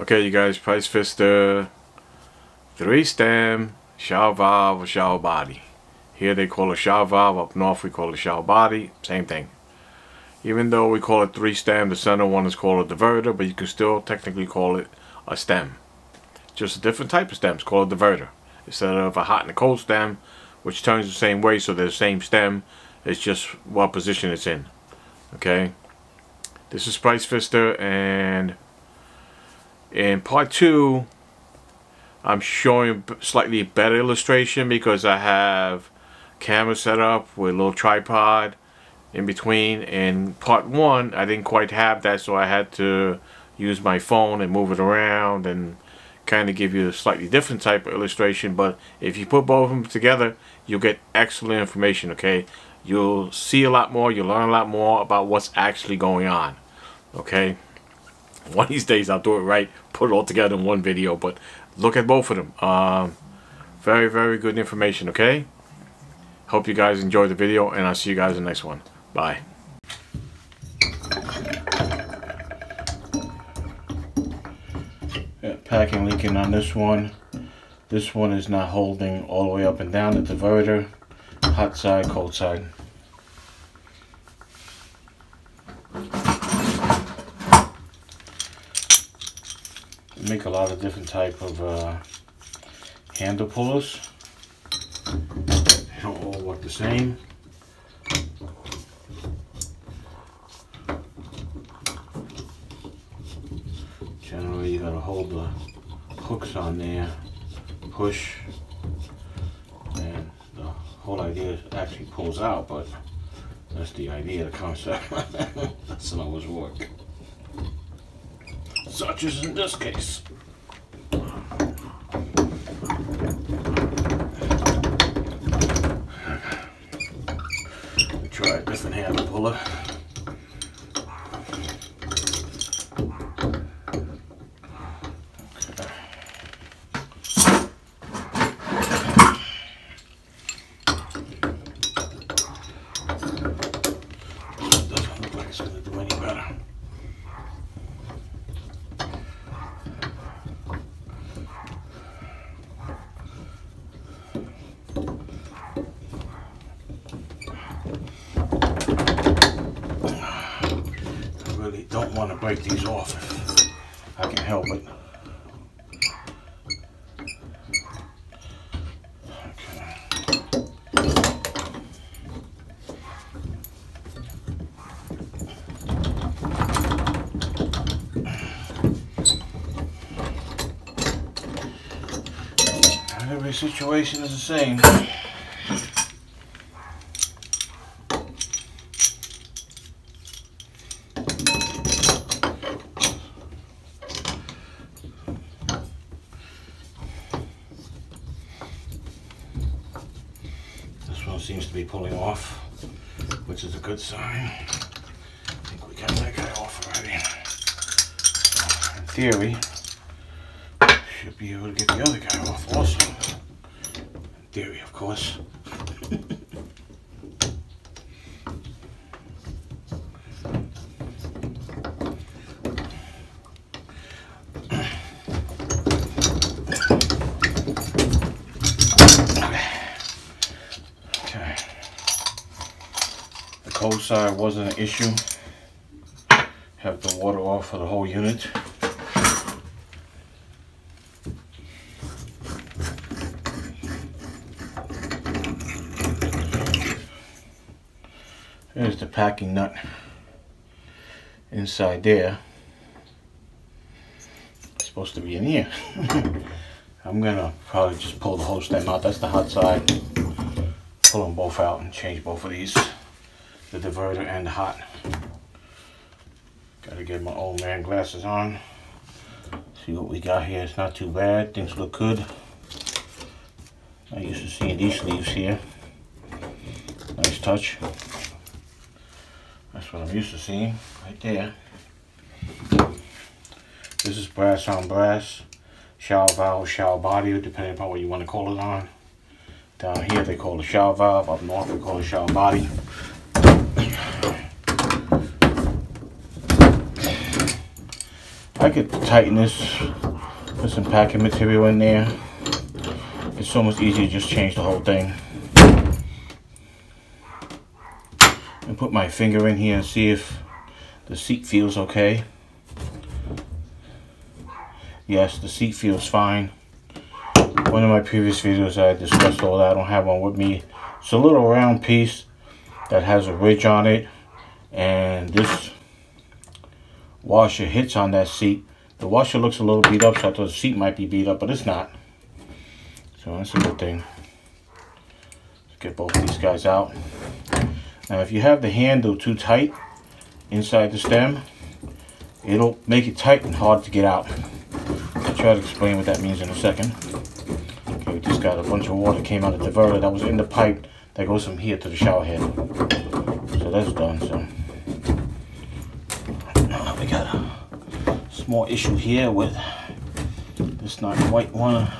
Okay, you guys, Pfister 3-stem shower valve or shower body. Here they call it shower valve. Up north we call it shower body. Same thing. Even though we call it 3-stem, the center one is called a diverter, but you can still technically call it a stem. Just a different type of stem. It's called a diverter. Instead of a hot and a cold stem, which turns the same way, so they're the same stem. It's just what position it's in. Okay. This is Pfister, and in part 2, I'm showing slightly better illustration because I have camera set up with a little tripod in between. In part 1, I didn't quite have that, so I had to use my phone and move it around and kind of give you a slightly different type of illustration. But if you put both of them together, you'll get excellent information. Okay, you'll see a lot more, you'll learn a lot more about what's actually going on. Okay, one of these days I'll do it right, put it all together in one video, but look at both of them. Very, very good information. Okay, hope you guys enjoyed the video, and I'll see you guys in the next one. Bye. Packing leaking on this one. This one is not holding all the way up and down the diverter. Hot side, cold side. Make a lot of different type of handle pullers. They don't all work the same. Generally, you gotta hold the hooks on there, push, and the whole idea is it actually pulls out, but that's the idea, the concept. Doesn't always work. Such as in this case. We try a different handle puller. Doesn't look like it's going to do any better. Don't want to break these off if I can help it. Not every situation is the same. Seems to be pulling off, which is a good sign. I think we got that guy off already. So, in theory, should be able to get the other guy off also. In theory, of course. Cold side wasn't an issue. Have the water off for the whole unit. There's the packing nut inside there. It's supposed to be in here. I'm gonna probably just pull the whole stem out. That's the hot side. Pull them both out and change both of these. The diverter and the hot. Gotta get my old man glasses on. See what we got here. It's not too bad. Things look good. I used to seeing these sleeves here. Nice touch. That's what I'm used to seeing right there. This is brass on brass. Shower valve, shower body, depending upon what you want to call it on. Down here they call it shower valve. Up north they call it shower body. I could tighten this, put some packing material in there. It's so much easier to just change the whole thing. And put my finger in here and see if the seat feels okay. Yes, the seat feels fine. One of my previous videos I discussed all that. I don't have one with me. It's a little round piece that has a ridge on it, and this washer hits on that seat. The washer looks a little beat up, so I thought the seat might be beat up, but it's not. So that's a good thing. Let's get both of these guys out. Now if you have the handle too tight inside the stem, it'll make it tight and hard to get out. I'll try to explain what that means in a second. Okay, we just got a bunch of water came out of the diverter that was in the pipe that goes from here to the shower head. So that's done. So we got a small issue here with this not quite wanna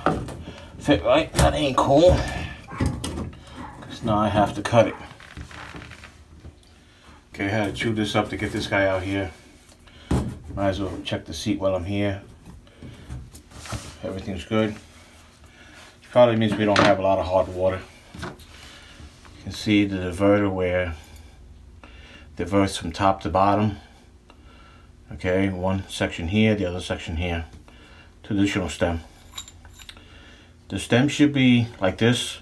fit right. That ain't cool. Cause now I have to cut it. Okay, I had to chew this up to get this guy out here. Might as well check the seat while I'm here. Everything's good. Probably means we don't have a lot of hot water. You can see the diverter where it diverts from top to bottom. Okay, one section here, the other section here. Traditional stem. The stem should be like this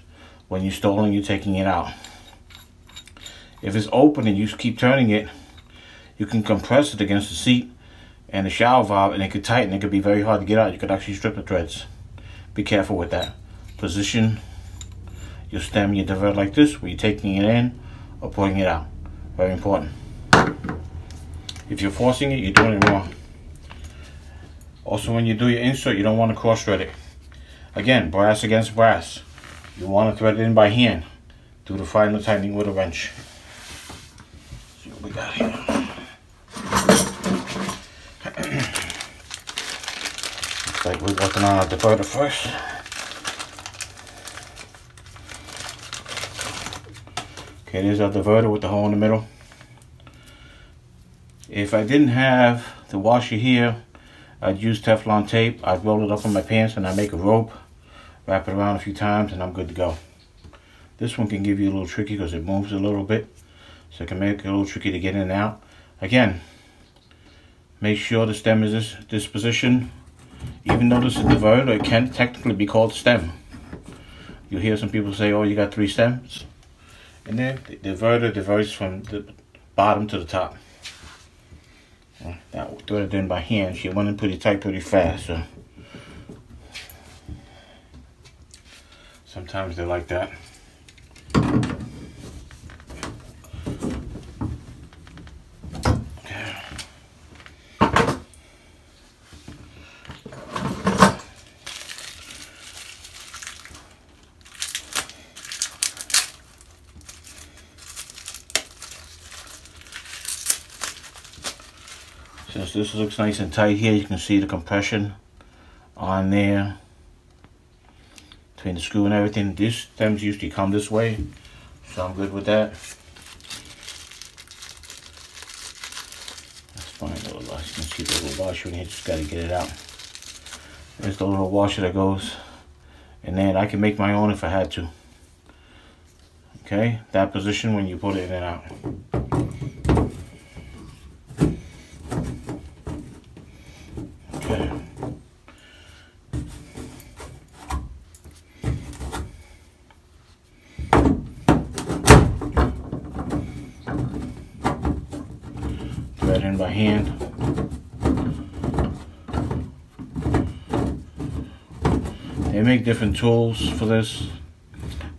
when you're installing, you're taking it out. If it's open and you keep turning it, you can compress it against the seat and the shower valve, and it could tighten. It could be very hard to get out. You could actually strip the threads. Be careful with that. Position your stem, your divert like this, where you're taking it in or pulling it out. Very important. If you're forcing it, you're doing it wrong. Also, when you do your insert, you don't want to cross thread it. Again, brass against brass. You want to thread it in by hand. Do the final tightening with a wrench. See what we got here. Looks like we're working on our diverter first. Okay, there's our diverter with the hole in the middle. If I didn't have the washer here, I'd use Teflon tape. I'd roll it up on my pants and I make a rope, wrap it around a few times, and I'm good to go. This one can give you a little tricky because it moves a little bit, so it can make it a little tricky to get in and out. Again, make sure the stem is this position. Even though this is a diverter, it can technically be called stem. You'll hear some people say, oh, you got 3 stems. And then the diverter diverts from the bottom to the top. That threaded in by hand. She went in pretty tight pretty fast, so sometimes they're like that. Okay. Since this looks nice and tight here, you can see the compression on there between the screw and everything. These stems usually come this way, so I'm good with that. That's fine. You can see the little washer in here, just got to get it out. There's the little washer that goes, and then I can make my own if I had to. Okay, that position when you put it in and out. Thread in by hand. They make different tools for this.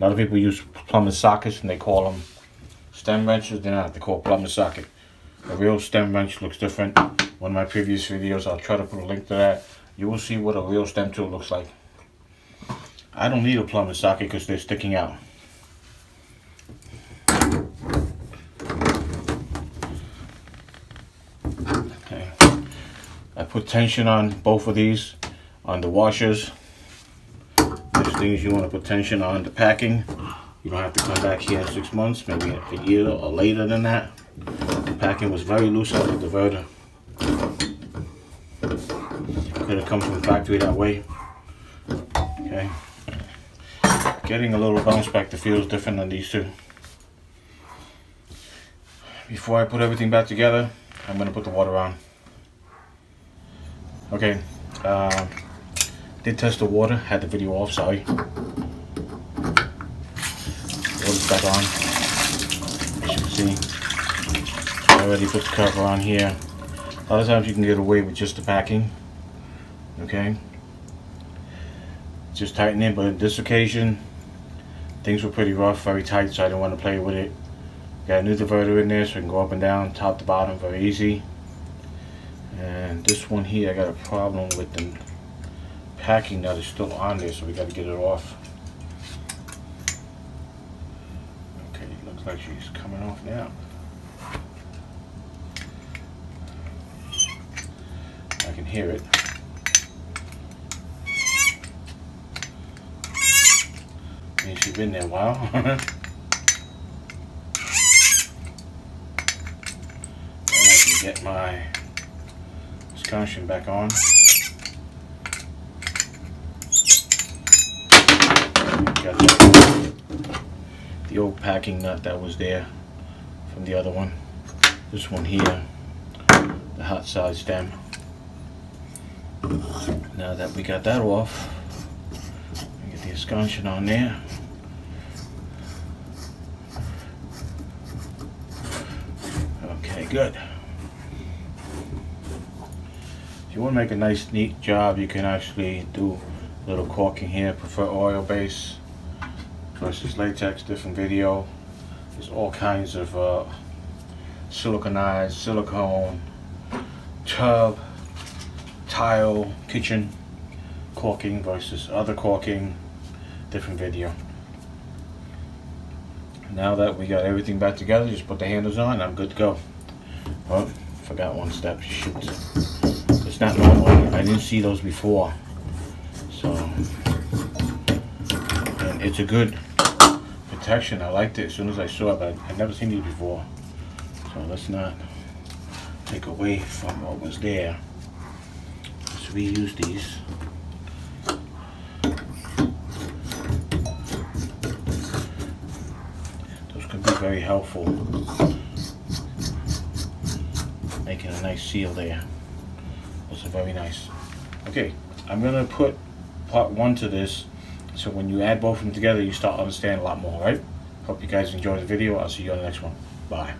A lot of people use plumber sockets and they call them stem wrenches. They're not. They're called plumber socket. A real stem wrench looks different. One of my previous videos, I'll try to put a link to that. You will see what a real stem tool looks like. I don't need a plumber socket because they're sticking out. Okay. I put tension on both of these, on the washers. Next thing is you want to put tension on the packing. You don't have to come back here in 6 months, maybe a year or later than that. The packing was very loose on the diverter. Could have come from the factory that way. Okay. Getting a little bounce back that feels different than these two. Before I put everything back together, I'm going to put the water on. Okay. Did test the water. Had the video off, sorry. Water's back on. As you can see. I already put the cover on here. A lot of times you can get away with just the packing. Okay. Just tighten it, but this occasion things were pretty rough, very tight, so I didn't want to play with it. Got a new diverter in there so I can go up and down, top to bottom, very easy. And this one here, I got a problem with the packing that is still on there, so we got to get it off. Okay, it looks like she's coming off now. I can hear it. Means she's been there a while. And I can get my scotching back on. Got the old packing nut that was there from the other one. This one here, the hot side stem. Now that we got that off, get the escutcheon on there. Okay, good. If you want to make a nice neat job, you can actually do a little caulking here. Prefer oil base versus latex, different video. There's all kinds of siliconized, silicone, tub, tile, kitchen caulking versus other caulking, different video. Now that we got everything back together, just put the handles on and I'm good to go. Oh, forgot one step, shoot. It's not normal, I didn't see those before. So, and it's a good protection. I liked it as soon as I saw it, but I'd never seen these before. So let's not take away from what was there. Let's reuse these. Those could be very helpful. Making a nice seal there. Those are very nice. Okay, I'm gonna put part 1 to this, so when you add both of them together, you start to understand a lot more, right? Hope you guys enjoy the video. I'll see you on the next one. Bye.